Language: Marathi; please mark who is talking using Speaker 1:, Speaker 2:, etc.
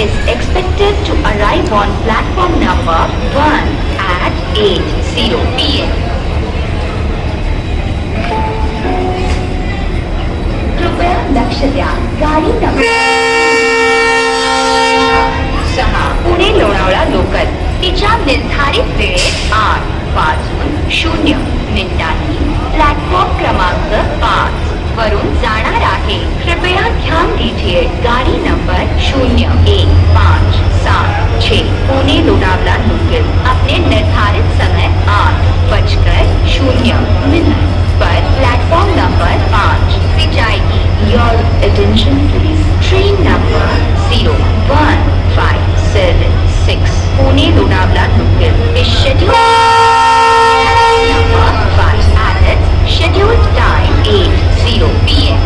Speaker 1: is expected to arrive on platform number 1 at 8:00 p.m. कृपया लक्ष द्या. गाडी नंबर 6 पुणे लोणावळा लोकल तिच्या निर्धारित वेळेत 8:50 मिनिटांनी प्लॅटफॉर्म क्रमांक 5 वरून जाणार आहे. कृपया ध्यान दीजिए. गाड़ी नंबर 0157 पुणे लोनावला लोकल अपने निर्धारित समय 8:00 पर प्लेटफॉर्म नंबर 5 से जाएगी. Your attention please. Train number 0157 Pune Lonavala local is scheduled number 5 at its scheduled time 8:00 p.m.